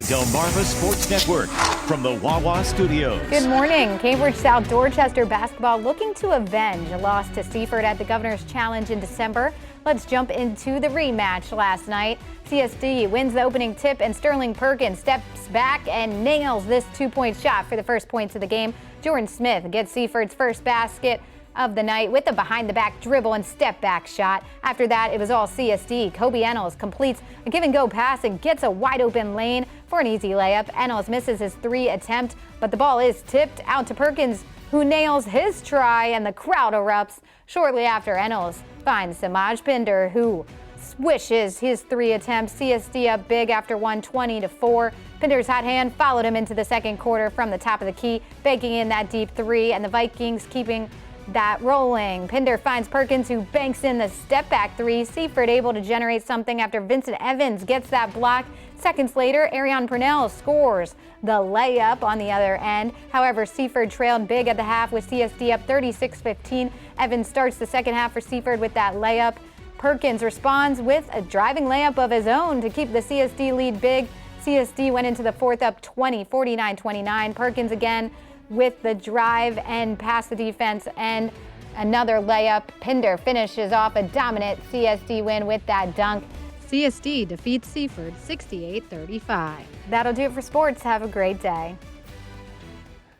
Delmarva Sports Network from the Wawa Studios. Good morning. Cambridge South Dorchester basketball looking to avenge a loss to Seaford at the Governor's Challenge in December. Let's jump into the rematch last night. CSD wins the opening tip and Sterling Perkins steps back and nails this two-point shot for the first points of the game. Jordan Smith gets Seaford's first basket of the night with a behind-the-back dribble and step-back shot. After that, it was all CSD. Kobe Ennels completes a give-and-go pass and gets a wide-open lane for an easy layup. Ennels misses his three attempt, but the ball is tipped out to Perkins, who nails his try, and the crowd erupts. Shortly after, Ennels finds Samaj Pinder, who swishes his three attempts. CSD up big after 120-4. Pinder's hot hand followed him into the second quarter from the top of the key, baking in that deep three, and the Vikings keeping that rolling. Pinder finds Perkins, who banks in the step-back three. Seaford able to generate something after Vincent Evans gets that block. Seconds later, Arion Purnell scores the layup on the other end. However, Seaford trailed big at the half with CSD up 36-15. Evans starts the second half for Seaford with that layup. Perkins responds with a driving layup of his own to keep the CSD lead big. CSD went into the fourth up 20, 49-29. Perkins again with the drive and past the defense and another layup. Pinder finishes off a dominant CSD win with that dunk. CSD defeats Seaford 68-35. That'll do it for sports. Have a great day.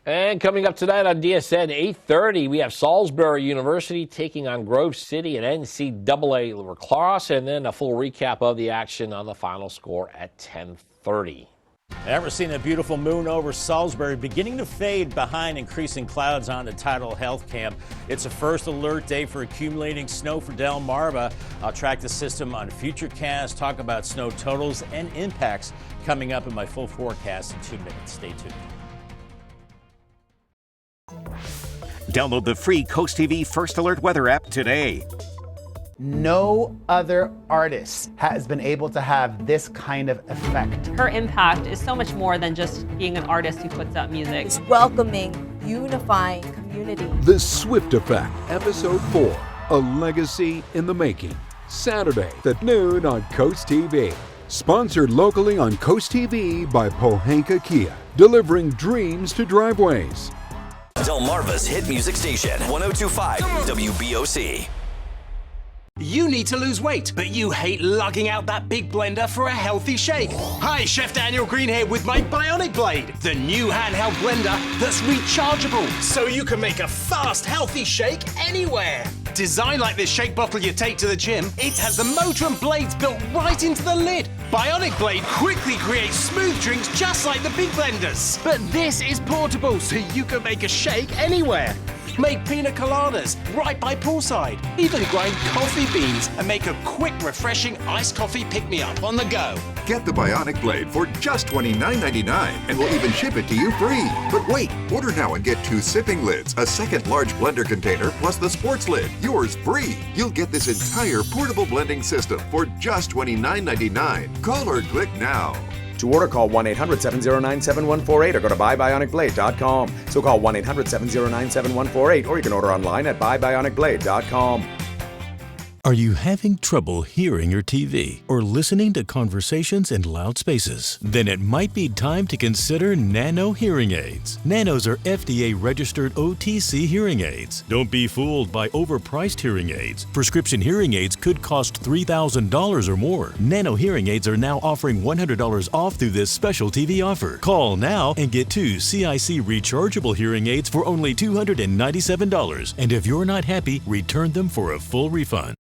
And coming up tonight on DSN 8:30, we have Salisbury University taking on Grove City and NCAA lacrosse, and then a full recap of the action on the final score at 10:30. Ever seen a beautiful moon over Salisbury beginning to fade behind increasing clouds on the Tidal Health Camp? It's a first alert day for accumulating snow for Delmarva. I'll track the system on Futurecast, talk about snow totals and impacts coming up in my full forecast in 2 minutes. Stay tuned. Download the free CoastTV First Alert weather app today. No other artist has been able to have this kind of effect. Her impact is so much more than just being an artist who puts out music. It's welcoming, unifying community. The Swift Effect, Episode 4, A Legacy in the Making. Saturday at noon on Coast TV. Sponsored locally on Coast TV by Pohanka Kia, delivering dreams to driveways. Delmarva's hit music station, 102.5 WBOC. You need to lose weight, but you hate lugging out that big blender for a healthy shake. Hi, Chef Daniel Green here with my Bionic Blade, the new handheld blender that's rechargeable, so you can make a fast, healthy shake anywhere. Designed like this shake bottle you take to the gym, it has the motor and blades built right into the lid. Bionic Blade quickly creates smooth drinks just like the big blenders. But this is portable, so you can make a shake anywhere. Make pina coladas right by poolside. Even grind coffee beans and make a quick, refreshing iced coffee pick-me-up on the go. Get the Bionic Blade for just $29.99 and we'll even ship it to you free. But wait, order now and get 2 sipping lids, a second large blender container, plus the sports lid. Yours free. You'll get this entire portable blending system for just $29.99. Call or click now. To order, call 1-800-709-7148 or go to buybionicblade.com. So call 1-800-709-7148 or you can order online at buybionicblade.com. Are you having trouble hearing your TV or listening to conversations in loud spaces? Then it might be time to consider Nano hearing aids. Nanos are FDA-registered OTC hearing aids. Don't be fooled by overpriced hearing aids. Prescription hearing aids could cost $3,000 or more. Nano hearing aids are now offering $100 off through this special TV offer. Call now and get 2 CIC rechargeable hearing aids for only $297. And if you're not happy, return them for a full refund.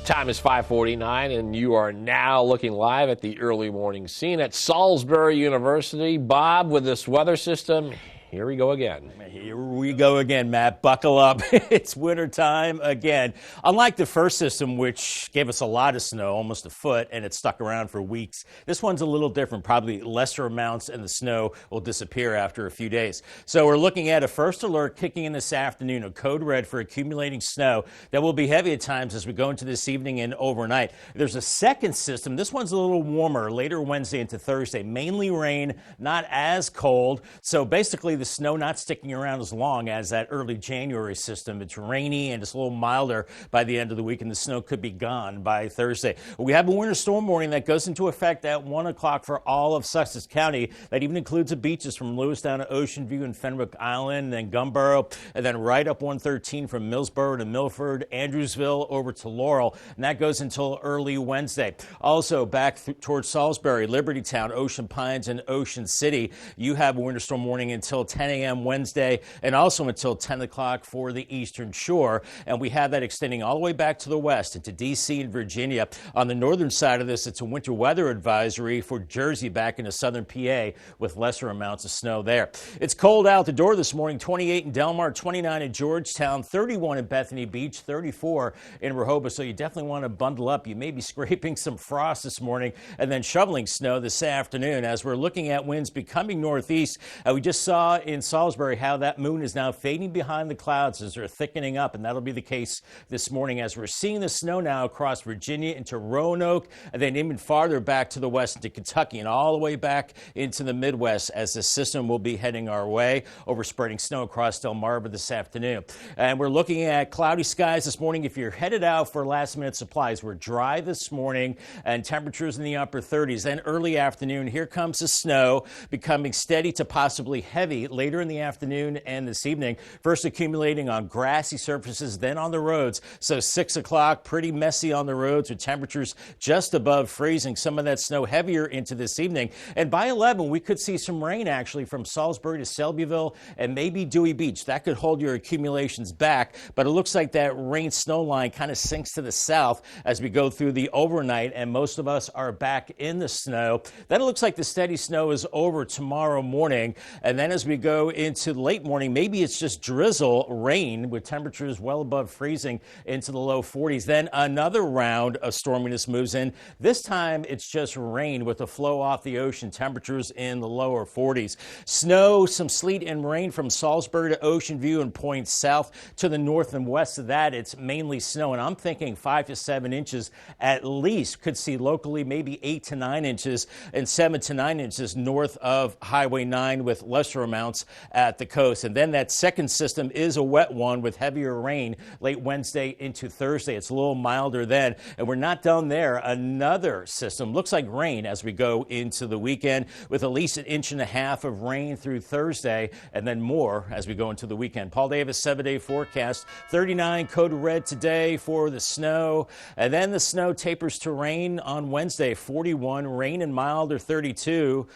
Time is 5:49, and you are now looking live at the early morning scene at Salisbury University. Bob, with this weather system, here we go again. Here we go again, Matt. Buckle up. It's winter time again. Unlike the first system, which gave us a lot of snow, almost a foot, and it stuck around for weeks, this one's a little different. Probably lesser amounts, and the snow will disappear after a few days. So we're looking at a first alert kicking in this afternoon, a code red for accumulating snow that will be heavy at times as we go into this evening and overnight. There's a second system. This one's a little warmer later Wednesday into Thursday. Mainly rain, not as cold. So basically, the snow not sticking around as long as that early January system. It's rainy and it's a little milder by the end of the week, and the snow could be gone by Thursday. We have a winter storm warning that goes into effect at 1 o'clock for all of Sussex County. That even includes the beaches from Lewis down to Ocean View and Fenwick Island, and Gumboro, and then right up 113 from Millsboro to Milford, Andrewsville over to Laurel, and that goes until early Wednesday. Also back towards Salisbury, Libertytown, Ocean Pines, and Ocean City, you have a winter storm warning until 10 a.m. Wednesday, and also until 10 o'clock for the Eastern Shore. And we have that extending all the way back to the west into D.C. and Virginia. On the northern side of this, it's a winter weather advisory for Jersey back into southern PA with lesser amounts of snow there. It's cold out the door this morning, 28 in Delmarva, 29 in Georgetown, 31 in Bethany Beach, 34 in Rehoboth. So you definitely want to bundle up. You may be scraping some frost this morning and then shoveling snow this afternoon. As we're looking at winds becoming northeast, we just saw in Salisbury how that moon is now fading behind the clouds as they're thickening up, and that'll be the case this morning as we're seeing the snow now across Virginia into Roanoke, and then even farther back to the west into Kentucky and all the way back into the Midwest as the system will be heading our way, overspreading snow across Delmarva this afternoon. And we're looking at cloudy skies this morning. If you're headed out for last-minute supplies, we're dry this morning and temperatures in the upper 30s. Then early afternoon, here comes the snow becoming steady to possibly heavy later in the afternoon and this evening. First accumulating on grassy surfaces, then on the roads. So 6 o'clock, pretty messy on the roads with temperatures just above freezing. Some of that snow heavier into this evening. And by 11, we could see some rain actually from Salisbury to Selbyville and maybe Dewey Beach. That could hold your accumulations back, but it looks like that rain snow line kind of sinks to the south as we go through the overnight, and most of us are back in the snow. Then it looks like the steady snow is over tomorrow morning, and then as we go into the late morning, maybe it's just drizzle rain with temperatures well above freezing into the low 40s. Then another round of storminess moves in. This time it's just rain with a flow off the ocean, temperatures in the lower 40s. Snow, some sleet and rain from Salisbury to Ocean View and points south to the north and west of that. It's mainly snow, and I'm thinking 5 to 7 inches at least. Could see locally maybe 8 to 9 inches and 7 to 9 inches north of Highway 9 with lesser amounts at the coast. And then that second system is a wet one with heavier rain late Wednesday into Thursday. It's a little milder then, and we're not done there. Another system looks like rain as we go into the weekend with at least 1.5 inches of rain through Thursday, and then more as we go into the weekend. Paul Davis, 7-day forecast. 39 code red today for the snow, and then the snow tapers to rain on Wednesday. 41 rain and milder. 52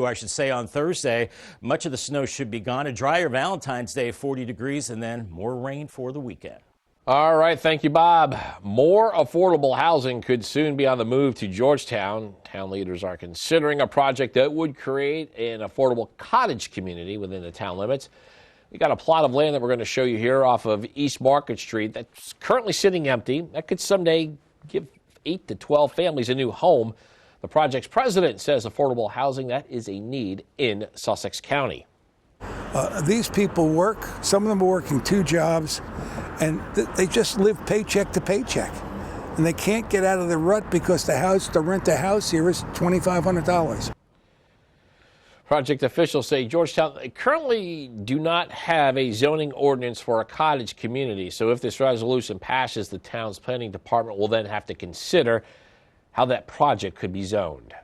I should say on Thursday. Much of the snow should be gone. A drier Valentine's Day, 40 degrees, and then more rain for the weekend. All right, thank you, Bob. More affordable housing could soon be on the move to Georgetown. Town leaders are considering a project that would create an affordable cottage community within the town limits. We got a plot of land that we're going to show you here off of East Market Street that's currently sitting empty. That could someday give 8 to 12 families a new home. The project's president says affordable housing, that is a need in Sussex County. These people work, some of them are working 2 jobs, and they just live paycheck to paycheck. And they can't get out of the rut because to rent a house here is $2,500. Project officials say Georgetown currently do not have a zoning ordinance for a cottage community. So if this resolution passes, the town's planning department will then have to consider how that project could be zoned.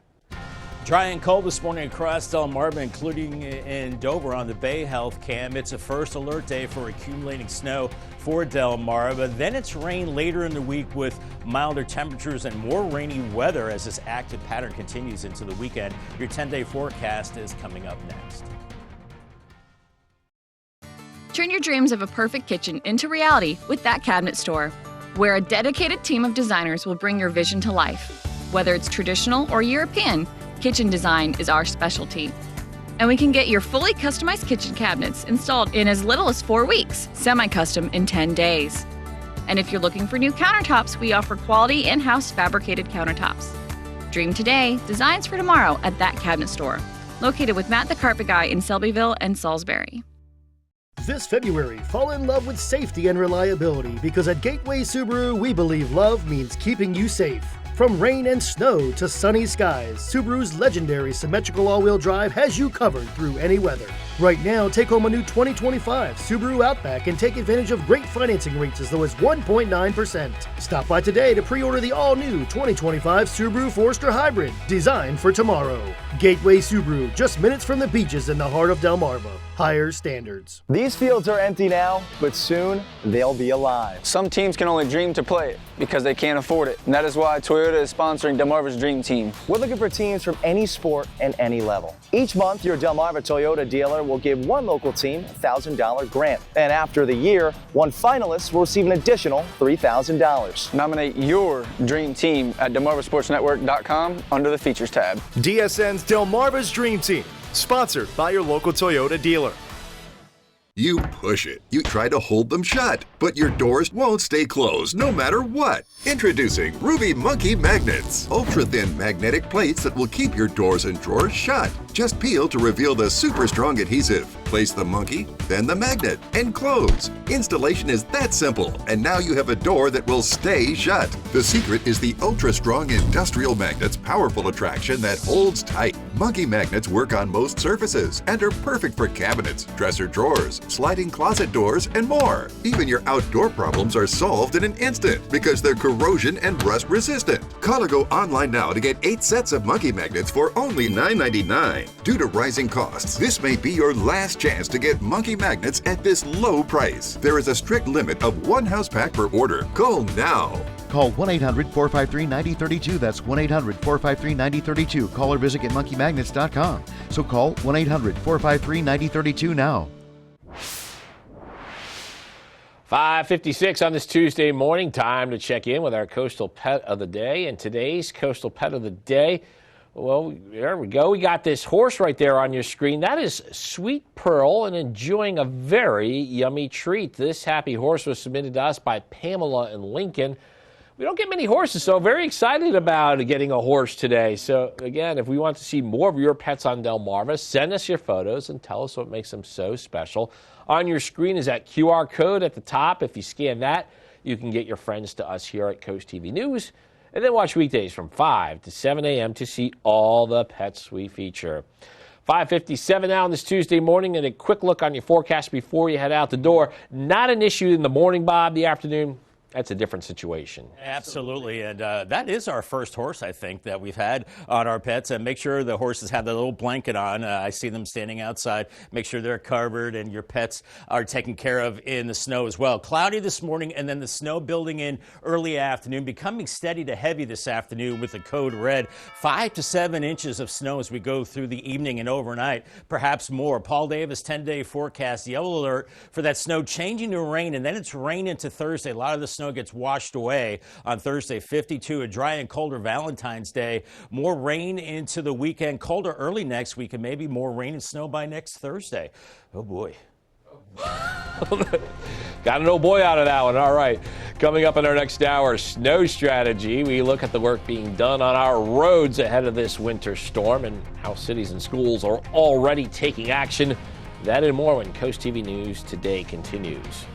Dry and cold this morning across Delmarva, including in Dover on the Bay Health Cam. It's a first alert day for accumulating snow for Delmarva. Then it's rain later in the week with milder temperatures and more rainy weather as this active pattern continues into the weekend. Your 10-day forecast is coming up next. Turn your dreams of a perfect kitchen into reality with That Cabinet Store, where a dedicated team of designers will bring your vision to life. Whether it's traditional or European, kitchen design is our specialty. And we can get your fully customized kitchen cabinets installed in as little as 4 weeks, semi-custom in 10 days. And if you're looking for new countertops, we offer quality in-house fabricated countertops. Dream today, designs for tomorrow at That Cabinet Store, located with Matt the Carpet Guy in Selbyville and Salisbury. This February, fall in love with safety and reliability, because at Gateway Subaru, we believe love means keeping you safe. From rain and snow to sunny skies, Subaru's legendary symmetrical all-wheel drive has you covered through any weather. Right now, take home a new 2025 Subaru Outback and take advantage of great financing rates as low as 1.9%. Stop by today to pre-order the all-new 2025 Subaru Forester Hybrid, designed for tomorrow. Gateway Subaru, just minutes from the beaches in the heart of Delmarva. Higher standards. These fields are empty now, but soon they'll be alive. Some teams can only dream to play it because they can't afford it. And that is why Toyota is sponsoring Delmarva's Dream Team. We're looking for teams from any sport and any level. Each month, your Delmarva Toyota dealer will give one local team a $1,000 grant. And after the year, one finalist will receive an additional $3,000. Nominate your dream team at DelmarvaSportsNetwork.com under the Features tab. DSN's Delmarva's Dream Team, sponsored by your local Toyota dealer. You push it. You try to hold them shut, but your doors won't stay closed no matter what. Introducing Ruby Monkey Magnets. Ultra-thin magnetic plates that will keep your doors and drawers shut. Just peel to reveal the super strong adhesive. Place the monkey, then the magnet, and close. Installation is that simple, and now you have a door that will stay shut. The secret is the ultra-strong industrial magnet's powerful attraction that holds tight. Monkey magnets work on most surfaces and are perfect for cabinets, dresser drawers, sliding closet doors, and more. Even your outdoor problems are solved in an instant because they're corrosion and rust resistant. Call or go online now to get 8 sets of monkey magnets for only $9.99. Due to rising costs, this may be your last chance to get monkey magnets at this low price. There is a strict limit of 1 house pack per order. Call now. Call 1-800-453-9032. That's 1-800-453-9032. Call or visit GetMonkeyMagnets.com. So call 1-800-453-9032 now. 5:56 on this Tuesday morning. Time to check in with our coastal pet of the day. And today's coastal pet of the day, well, there we go. We got this horse right there on your screen. That is Sweet Pearl and enjoying a very yummy treat. This happy horse was submitted to us by Pamela and Lincoln. We don't get many horses, so very excited about getting a horse today. So, again, if we want to see more of your pets on Delmarva, send us your photos and tell us what makes them so special. On your screen is that QR code at the top. If you scan that, you can get your friends to us here at Coast TV News. And then watch weekdays from 5 to 7 a.m. to see all the pets we feature. 5:57 now on this Tuesday morning, and a quick look on your forecast before you head out the door. Not an issue in the morning, Bob. The afternoon, that's a different situation. Absolutely, and that is our first horse, I think, that we've had on our pets. And make sure the horses have the little blanket on. I see them standing outside. Make sure they're covered and your pets are taken care of in the snow as well. Cloudy this morning, and then the snow building in early afternoon, becoming steady to heavy this afternoon with the code red. 5 to 7 inches of snow as we go through the evening and overnight, perhaps more. Paul Davis, 10-day forecast, yellow alert for that snow changing to rain, and then it's rain into Thursday. A lot of the snow gets washed away on Thursday. 52, a dry and colder Valentine's Day. More rain into the weekend, colder early next week, and maybe more rain and snow by next Thursday. Oh boy. Got an oh boy out of that one. All right. Coming up in our next hour, snow strategy. We look at the work being done on our roads ahead of this winter storm and how cities and schools are already taking action. That and more when Coast TV News Today continues.